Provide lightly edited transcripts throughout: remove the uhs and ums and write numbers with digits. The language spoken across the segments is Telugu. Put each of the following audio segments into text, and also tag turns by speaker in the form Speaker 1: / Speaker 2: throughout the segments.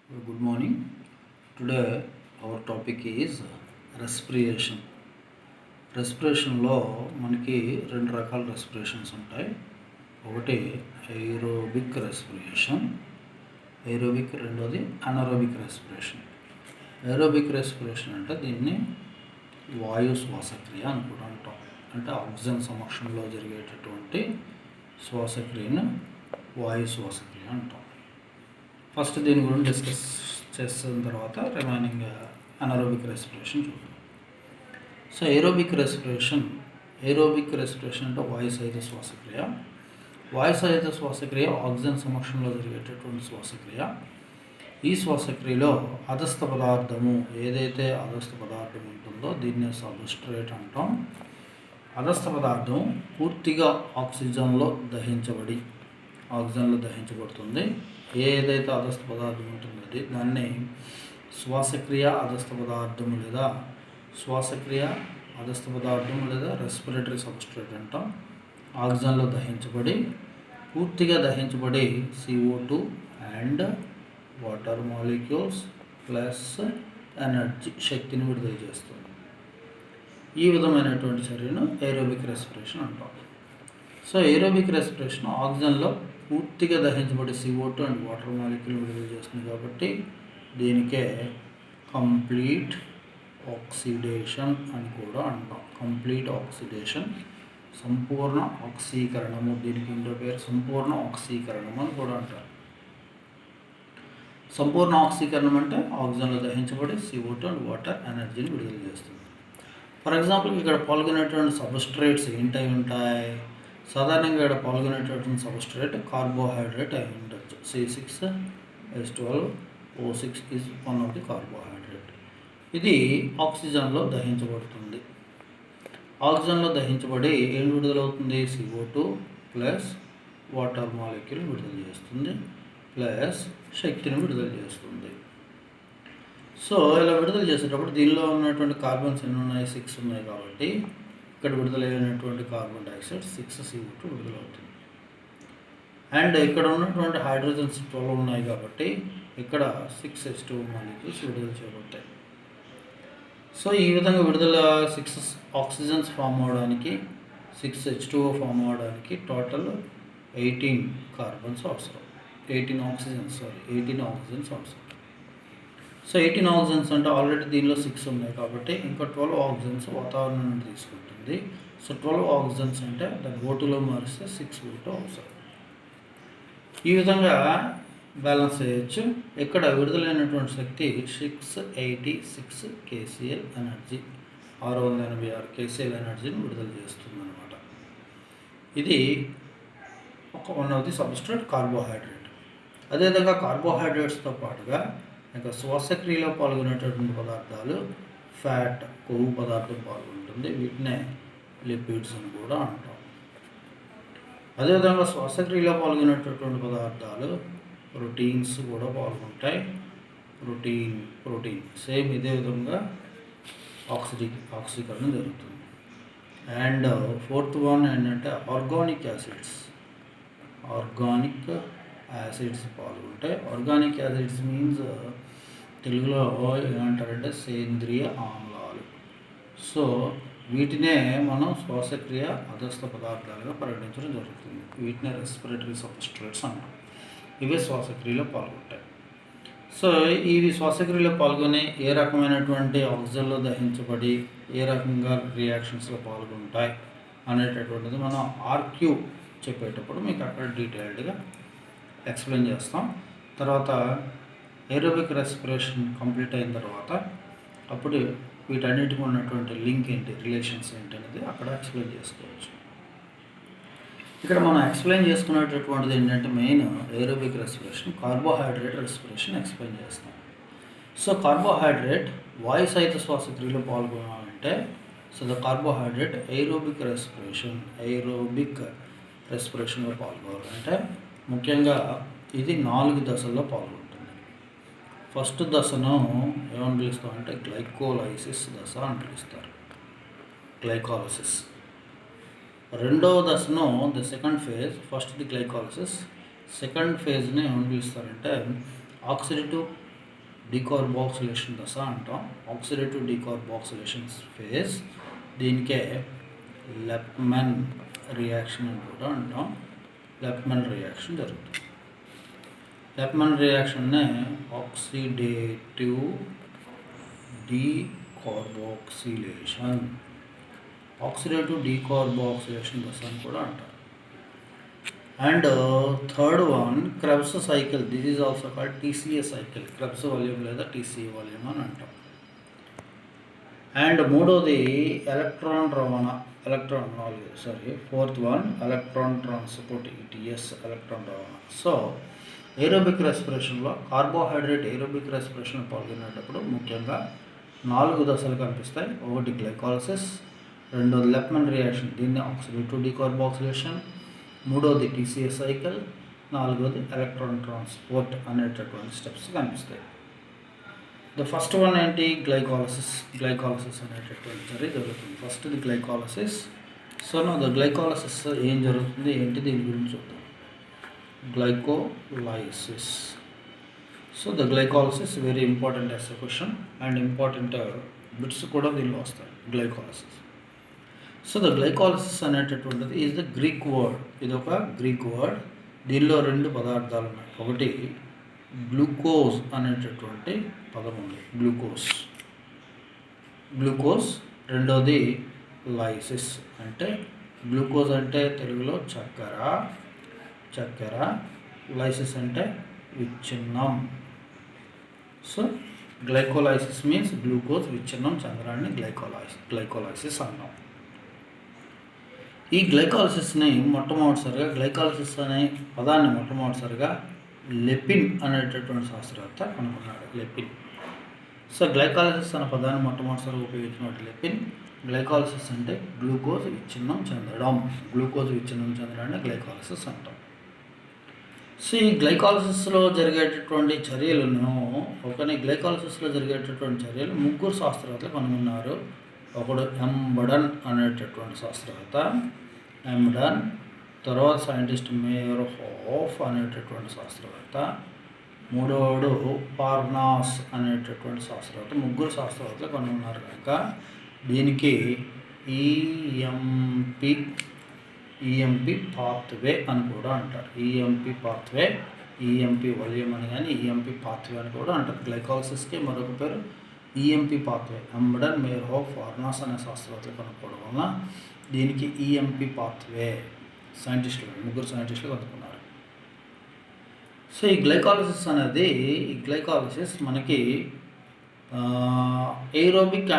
Speaker 1: Good morning. Today our topic is respiration. రెస్పిరేషన్లో మనకి రెండు రకాల రెస్పిరేషన్స్ ఉంటాయి. ఒకటి ఏరోబిక్ రెస్పిరేషన్, రెండోది అనరోబిక్ రెస్పిరేషన్. ఏరోబిక్ రెస్పిరేషన్ అంటే దీన్ని వాయు శ్వాసక్రియ అని కూడా అంటాం. అంటే ఆక్సిజన్ సమక్షంలో జరిగేటటువంటి శ్వాసక్రియను వాయు శ్వాసక్రియ అంటాం. ఫస్ట్ దీని గురించి డిస్కస్ చేసిన తర్వాత రిమైనింగ్ అనరోబిక్ రెస్పిరేషన్ చూద్దాం. సో ఏరోబిక్ రెస్పిరేషన్ అంటే వాయు సహిత శ్వాసక్రియ. వాయు సహిత శ్వాసక్రియ ఆక్సిజన్ సమక్షంలో జరిగేటటువంటి శ్వాసక్రియ. ఈ శ్వాసక్రియలో అధస్థ పదార్థము ఏదైతే అధస్థ పదార్థం ఉంటుందో దీన్ని సబ్స్ట్రేట్ అంటాం. అధస్థ పదార్థం పూర్తిగా ఆక్సిజన్లో దహించబడుతుంది. ఏదైతే అధస్థ పదార్థం ఉంటుందో దాన్ని శ్వాసక్రియ అధస్థ పదార్థము లేదా రెస్పిరేటరీ సబ్స్ట్రేట్ అంటాం. ఆక్సిజన్లో పూర్తిగా దహించబడి CO2 and water molecules plus energy శక్తిని విడుదల చేస్తుంది. ఈ విధమైనటువంటి చర్యను ఏరోబిక్ రెస్పిరేషన్ అంటాం. సో ఏరోబిక్ రెస్పిరేషన్ ఆక్సిజన్లో పూర్తిగా దహించబడి CO2 అండ్ వాటర్ మాలిక్యూల్ విడుదల చేస్తుంది కాబట్టి దీనికే కంప్లీట్ ఆక్సిడేషన్ అని కూడా అంటాం. కంప్లీట్ ఆక్సిడేషన్, సంపూర్ణ ఆక్సీకరణము, దీనికి ఇంకో పేరు సంపూర్ణ ఆక్సీకరణం అని కూడా అంటారు. సంపూర్ణ ఆక్సీకరణం అంటే ఆక్సిజన్లో దహించబడి CO2 అండ్ వాటర్ ఎనర్జీని విడుదల చేస్తుంది. ఫర్ ఎగ్జాంపుల్ ఇక్కడ పాల్గొనేటువంటి సబ్స్ట్రేట్స్ ఏంటై ఉంటాయి? సాధారణంగా ఇక్కడ పాల్గొనేటటువంటి సబ్స్ట్రేట్ కార్బోహైడ్రేట్ అయి ఉండొచ్చు. C6H12O6 is one of the carbohydrate. ఇది ఆక్సిజన్లో దహించబడుతుంది. ఆక్సిజన్లో దహించబడి ఏం విడుదలవుతుంది? CO2 ప్లస్ వాటర్ మాలిక్యూల్ విడుదల చేస్తుంది ప్లస్ శక్తిని విడుదల చేస్తుంది. సో ఇలా విడుదల చేసేటప్పుడు దీనిలో ఉన్నటువంటి కార్బన్స్ ఎన్ని ఉన్నాయి? 6 ఉన్నాయి కాబట్టి ఇక్కడ విడుదలైనటువంటి కార్బన్ డైఆక్సైడ్ 6CO2 విడుదలవుతుంది. అండ్ ఇక్కడ ఉన్నటువంటి హైడ్రోజన్స్ 12 ఉన్నాయి కాబట్టి ఇక్కడ 6H2 మాలిక్యూల్స్ విడుదల చేయబడతాయి. సో ఈ విధంగా 6 ఆక్సిజన్స్ ఫామ్ అవడానికి 6H2O ఫామ్ అవడానికి టోటల్ 18 కార్బన్స్ అవసరం. 18 ఆక్సిజన్స్ అవసరం. సో 18 ఆక్సిజన్స్ అంటే ఆల్రెడీ దీనిలో 6 ఉన్నాయి కాబట్టి ఇంకా 12 ఆక్సిజన్స్ వాతావరణం నుండి తీసుకుంటుంది. సో 12 ఆక్సిజన్స్ అంటే దాన్ని O2లో మారిస్తే 6O2 అవసరం. ఈ విధంగా బ్యాలెన్స్ చేయొచ్చు. ఇక్కడ విడుదలైనటువంటి శక్తి 686 KCl ఎనర్జీ, 686 KCl ఎనర్జీని విడుదల చేస్తుంది అన్నమాట. ఇది one of the substrate carbohydrate. అదేవిధంగా కార్బోహైడ్రేట్స్తో పాటుగా ఇంకా శ్వాసక్రియలో పాల్గొనేటటువంటి పదార్థాలు ఫ్యాట్, కొవ్వు పదార్థం పాల్గొంటుంది. వీటినే లిపిడ్స్ అని కూడా అంటాం. అదేవిధంగా శ్వాసక్రియలో పాల్గొనేటటువంటి పదార్థాలు ప్రోటీన్స్ కూడా పాల్గొంటాయి. ప్రోటీన్ సేమ్ ఇదే విధంగా ఆక్సీకరణ జరుగుతుంది. అండ్ ఫోర్త్ వన్ ఏంటంటే ఆర్గానిక్ యాసిడ్స్ పాల్గొంటాయి. ఆర్గానిక్ యాసిడ్స్ మీన్స్ తెలుగులో ఏమంటారంటే సేంద్రియ ఆమ్లాలు. సో వీటినే మనం శ్వాసక్రియ అధస్థ పదార్థాలుగా పరిగణించడం జరుగుతుంది. వీటినే రెస్పిరేటరీ సబ్స్ట్రేట్స్ అంటాం. ఇవే శ్వాసక్రియలో పాల్గొంటాయి. సో ఇవి శ్వాసక్రియలో పాల్గొని ఏ రకమైనటువంటి ఆక్సిజన్లో దహించబడి ఏ రకంగా రియాక్షన్స్లో పాల్గొంటాయి అనేటటువంటిది మనం RQ చెప్పేటప్పుడు మీకు అక్కడ డీటెయిల్డ్గా ఎక్స్ప్లెయిన్ చేస్తాం. తర్వాత ఏరోబిక్ రెస్పిరేషన్ కంప్లీట్ అయిన తర్వాత అప్పుడు వీటన్నిటికి ఉన్నటువంటి లింక్ ఏంటి, రిలేషన్స్ ఏంటి అనేది అక్కడ ఎక్స్ప్లెయిన్ చేసుకోవచ్చు. ఇక్కడ మనం ఎక్స్ప్లెయిన్ చేసుకునేటటువంటిది ఏంటంటే main aerobic respiration, carbohydrate respiration explain చేస్తాం. సో కార్బోహైడ్రేట్ వాయు సహిత శ్వాసక్రియలో పాల్గొనాలంటే సో ద కార్బోహైడ్రేట్ ఏరోబిక్ రెస్పిరేషన్లో పాల్గొనాలంటే ముఖ్యంగా ఇది 4 దశల్లో పాల్గొంటుంది. ఫస్ట్ దశను ఏమని పిలుస్తామంటే గ్లైకోలైసిస్ దశ అని పిలుస్తారు, గ్లైకాలసిస్. రెండవ దశను the second phase, first the glycolysis, second ఫేజ్ని ఏమని పిలుస్తారంటే ఆక్సిడేటివ్ డీకార్బాక్సిలేషన్ దశ అంటాం. ఆక్సిడేటివ్ డీకార్బాక్సిలేషన్ ఫేజ్, దీనికే లెప్మన్ రియాక్షన్ అని కూడా అంటాం. లెప్మన్ రియాక్షన్ జరుగుతుంది. లెప్మన్ రియాక్షన్నే ఆక్సిడేటివ్ డీకార్బాక్సిలేషన్, ఆక్సిడేటివ్ డీకార్బాక్సిలేషన్ దశ అని కూడా అంటారు. And third one Krebs cycle. This is also called TCA cycle. Krebs volume లేదా టీసీఏ వాల్యూమ్ అని అంటాం. అండ్ మూడోది ఎలక్ట్రాన్ రవాణా, fourth one electron transport, ETS, electron రవాణా. సో ఏరోబిక్ రెస్పిరేషన్లో కార్బోహైడ్రేట్ ఏరోబిక్ రెస్పిరేషన్ పాల్గొనేటప్పుడు ముఖ్యంగా 4 దశలు కనిపిస్తాయి. ఒకటి గ్లైకాలసిస్, రెండోది లెప్మన్ రియాక్షన్, దీన్ని ఆక్సిడేటివ్ డీకార్బాక్సిలేషన్, మూడోది టీసీఏ సైకిల్, నాలుగోది ఎలక్ట్రాన్ ట్రాన్స్పోర్ట్ అనేటటువంటి స్టెప్స్ కనిపిస్తాయి. ద ఫస్ట్ వన్ ఏంటి? గ్లైకాలసిస్. గ్లైకాలసిస్ అనేటటువంటి చర్య జరుగుతుంది. ఫస్ట్ది గ్లైకాలసిస్. సో ద గ్లైకాలసిస్ ఏం జరుగుతుంది ఏంటి దీని గురించి చూద్దాం. Glycolysis. So the glycolysis very important as a question and important bits కూడా దీనిలో వస్తాయి. గ్లైకాలసిస్. సో ద గ్లైకాలసిస్ అనేటటువంటిది ఈజ్ ద గ్రీక్ వర్డ్. ఇది ఒక గ్రీక్ వర్డ్. దీనిలో 2 పదార్థాలు ఉన్నాయి. ఒకటి గ్లూకోజ్ అనేటటువంటి పదం ఉంది, గ్లూకోజ్. రెండోది లైసిస్, అంటే గ్లూకోజ్ అంటే తెలుగులో చక్కెర, లైసిస్ అంటే విచ్ఛిన్నం. సో గ్లైకోలైసిస్ మీన్స్ గ్లూకోజ్ విచ్ఛిన్నం చెందడాన్ని గ్లైకోలైసిస్ అన్నాం. ఈ గ్లైకాలసిస్ని గ్లైకాలసిస్ అనే పదాన్ని మొట్టమొదటిసారిగా లెపిన్ అనేటటువంటి శాస్త్రవేత్త కనుగొన్నాడు. లెపిన్. సో గ్లైకాలసిస్ అనే పదాన్ని మొట్టమొదటిసారిగా ఉపయోగించినటువంటి లెపిన్. గ్లైకాలసిస్ అంటే గ్లూకోజ్ విచ్ఛిన్నం చెందడాన్ని గ్లైకాలసిస్ అంటాం. సో ఈ గ్లైకాలసిస్లో జరిగేటటువంటి చర్యలను గ్లైకాలసిస్లో జరిగేటటువంటి చర్యలు 3 శాస్త్రవేత్తలు కనుగొన్నారు. ఒకడు ఎంబడన్ అనేటటువంటి శాస్త్రవేత్త, తర్వాత సైంటిస్ట్ మేయర్ హోఫ్ అనేటటువంటి శాస్త్రవేత్త, మూడవడు పార్నాస్ అనేటటువంటి శాస్త్రవేత్త. 3 శాస్త్రవేత్తలు కనుగొన్నారు కనుక దీనికి ఈఎంపి పాత్వే అని కూడా అంటారు. ఈఎంపి పాత్వే, ఈఎంపి వాల్యూమ్ అని కానీ ఈఎంపి పాత్వే అని కూడా అంటారు. గ్లైకాలసిస్కి మరొక పేరు ఈఎంపి పాత్వే. ఎంబడన్, మేయర్ హోఫ్, పార్నాస్ అనే శాస్త్రవేత్తలు కనుక్కోవడం వల్ల దీనికి ఈఎంపి పాత్వే 3 సైంటిస్టులు కనుక్కున్నారు. సో ఈ గ్లైకాలసిస్ మనకి ఏరోబిక్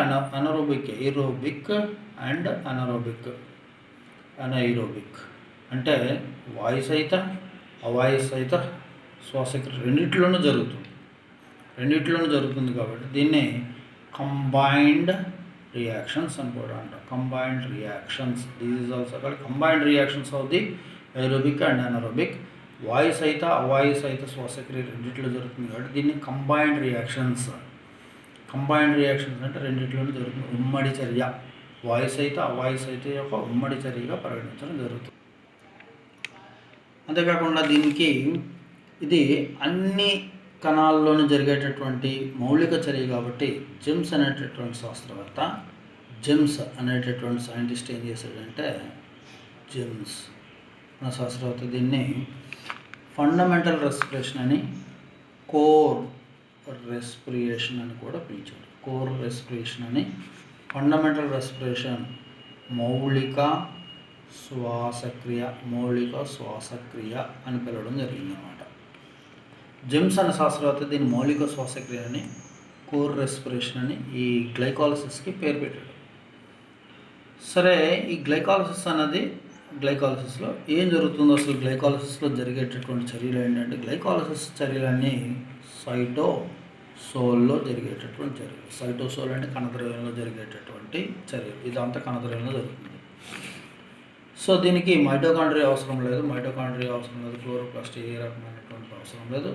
Speaker 1: అండ్ అనైరోబిక్ అంటే వాయు సహిత అవాయు సహిత శ్వాసక్రియ రెండిట్లోనూ జరుగుతుంది కాబట్టి దీన్ని కంబైన్డ్ రియాక్షన్స్ అని కూడా అంటాం. Combined reactions. This is also called combined reactions of the aerobic and anaerobic. వాయు సహిత అవాయు సహిత శ్వాసక్రియ రెండిట్లో జరుగుతుంది కాబట్టి దీన్ని కంబైన్డ్ రియాక్షన్స్ అంటే రెండిట్లోనూ జరుగుతుంది. ఉమ్మడి చర్య, వాయు సహిత అవాయు సహిత యొక్క ఉమ్మడి చర్యగా పరిగణించడం జరుగుతుంది. అంతేకాకుండా దీనికి ఇది అన్ని కణాల్లోనూ జరిగేటటువంటి మౌలిక చర్య కాబట్టి జేమ్స్ అనేటటువంటి సైంటిస్ట్ ఏం చేశాడంటే జేమ్స్ అనే శాస్త్రవేత్త దీన్ని ఫండమెంటల్ రెస్పిరేషన్ అని, కోర్ రెస్పిరేషన్ అని కూడా పిలిచాడు. కోర్ రెస్పిరేషన్ అని, ఫండమెంటల్ రెస్పిరేషన్ మౌలిక శ్వాసక్రియ అని పిలవడం జరిగిందన్నమాట. జేమ్స్ అనే శాస్త్రవేత్త దీని మౌలిక శ్వాసక్రియ అని, కోర్ రెస్పిరేషన్ అని ఈ గ్లైకాలసిస్కి పేరు పెట్టాడు. సరే, ఈ గ్లైకాలసిస్లో ఏం జరుగుతుందో, అసలు గ్లైకాలసిస్లో జరిగేటటువంటి చర్యలు ఏంటంటే గ్లైకాలసిస్ చర్యలన్నీ సైటోసోల్లో జరిగేటటువంటి చర్యలు. సైటోసోల్ అంటే కణద్రవ్యంలో జరిగేటటువంటి చర్యలు. ఇదంతా కణద్రవ్యంలో జరుగుతుంది. సో దీనికి మైటోకాండ్రియా అవసరం లేదు, క్లోరోప్లాస్ట్ ఏ రకమైనటువంటి అవసరం లేదు.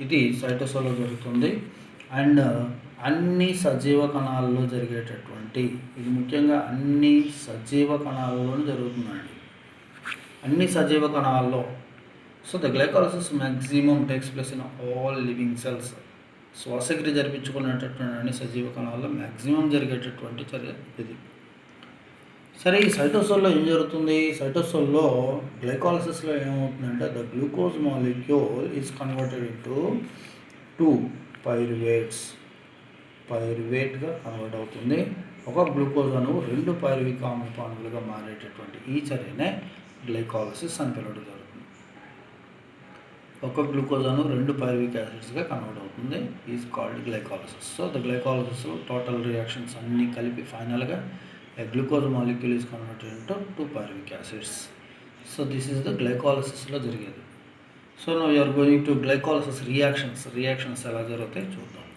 Speaker 1: ఇది సైటోసోల్లో జరుగుతుంది. అండ్ అన్ని సజీవ కణాలలో జరిగేటటువంటి, ఇది ముఖ్యంగా అన్ని సజీవ కణాలలోనూ జరుగుతుందండి, అన్ని సజీవ కణాల్లో. So the glycolysis maximum takes place in all living cells. శ్వాసక్రియ జరిపించుకునేటటువంటి అన్ని సజీవ కణాల్లో మ్యాక్సిమం జరిగేటటువంటి చర్య ఇది. సరే, ఈ సైటోసోల్లో ఏం జరుగుతుంది? సైటోసోల్లో గ్లైకాలసిస్లో ఏమవుతుందంటే the glucose molecule is converted into 2 pyruvates. పైరువేట్గా కన్వర్ట్ అవుతుంది. ఒక గ్లూకోజ్ అణువు 2 పైరువిక ఆమ్లపు అణువులుగా మారేటటువంటి ఈ చర్యనే గ్లైకాలసిస్ అని పిలవడం జరుగుతుంది. ఒక గ్లూకోజ్ అణువు 2 పైరువిక్ యాసిడ్స్గా కన్వర్ట్ అవుతుంది. Is called glycolysis. So the గ్లైకాలసిస్లో టోటల్ రియాక్షన్స్ అన్నీ కలిపి ఫైనల్గా a glucose molecule is converted into 2 pyruvic acids. So this is the glycolysis lo jarigedi. So now you are going to glycolysis reactions ఎలా జరుగుతాయి చూద్దాం.